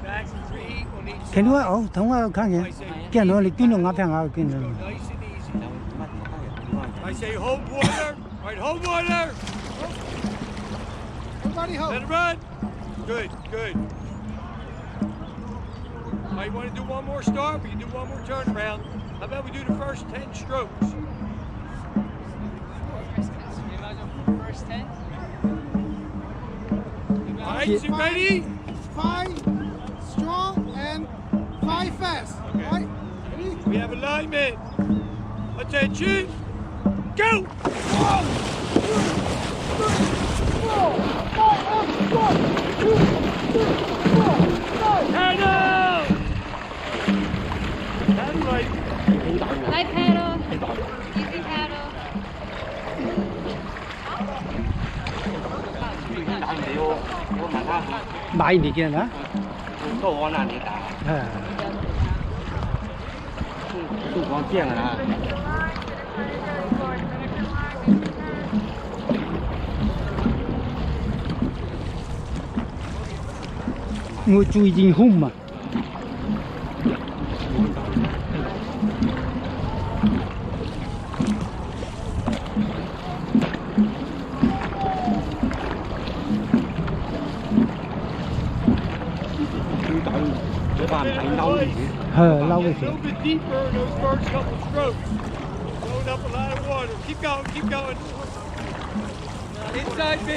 Back 3 on each ခင် side. ဗျာအောင်ထောင်းကခန့်ခင်ကျန်တော့လေကင်းတော့ငါဖန်ငါကင်းတယ် Go nice and easy. I say hold water. Right, hold water. Everybody hold. Let it run. Good, good. Might want to do one more start. We can do one more turnaround. How about we do the first 10 strokes? First 10. All right, you ready? 5 strong and 5 fast. Okay. Right? Ready? We have alignment. Attention. Go! Paddle! That's right. Light paddle. Easy paddle. Bãi đi kia đó. À. Ngồi chui dinh hung mà. Lâu Get rồi. a little bit deeper in those first couple strokes. Throwing up a lot of water. Keep going, keep going. Inside B.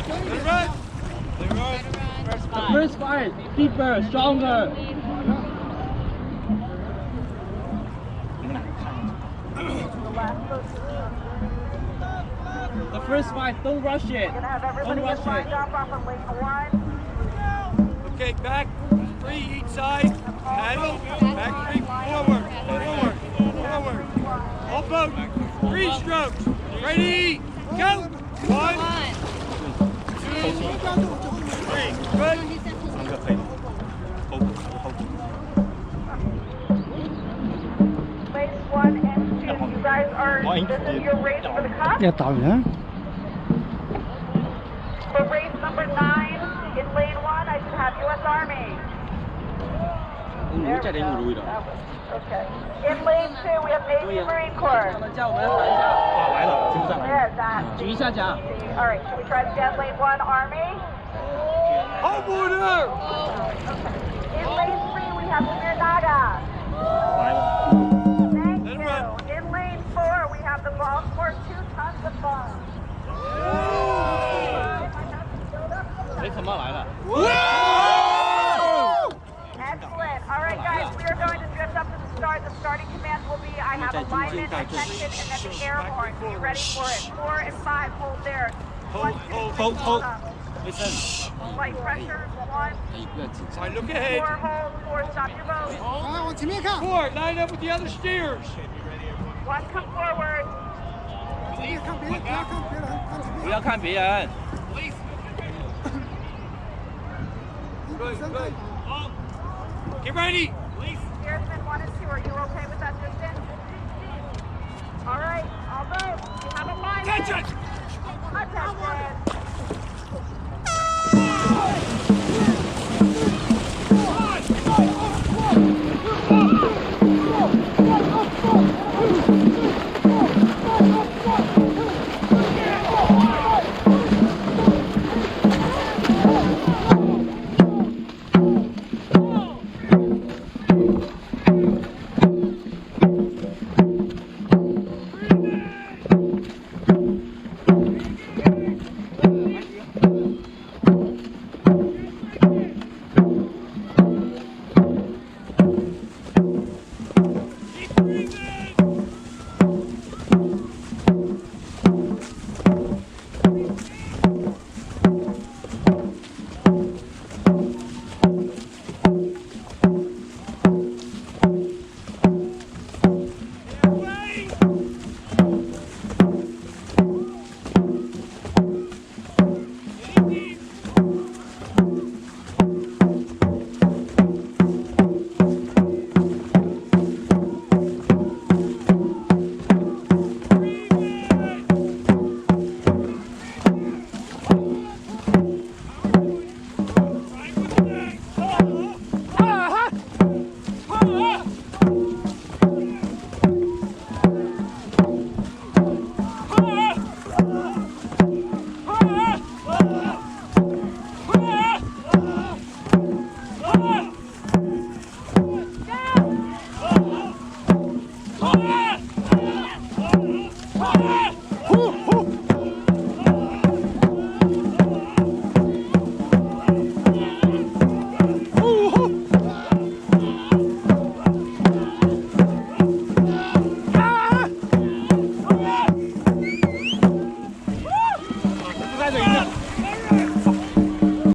Let it run. Let it run. First 5, deeper, stronger. The first 5, don't rush it. Don't rush it. Okay, back 3 each side. Paddle. Back 3 forward. Forward. Forward. All boat. 3 strokes. Ready. Go. 1, 2, 3. Good. Race 1 and 2, you guys are, this is your race for the cup. Dạ tàu nữa. For race number 9, in lane 1, I should have U.S. Army. There we go. Okay. In lane 2, we have Navy Marine Corps. There's that. All right, should we try again? Lane 1, Army. Hold water. In lane 3, we have Naga. Thank Let it you. run. In lane 4, we have the golf course, 2 tons of fun. Excellent. All right, guys, we are going to drift up to the start. The starting command will be, I have alignment, attention, and then the air horn. Be ready for it. 4 and 5, hold there. 1, 2, 3, hold. Listen. Light pressure, 1. All right, look ahead. 4, hold. 4, stop your boat. 来，往前面看。 4, line up with the other steers. 1, come forward. 看别人，不要看别人，看前面。不要看别人。 Good, good. Get ready. Steersman 1 and 2, are you okay with that distance? All right, all boats, you have alignment. Attention.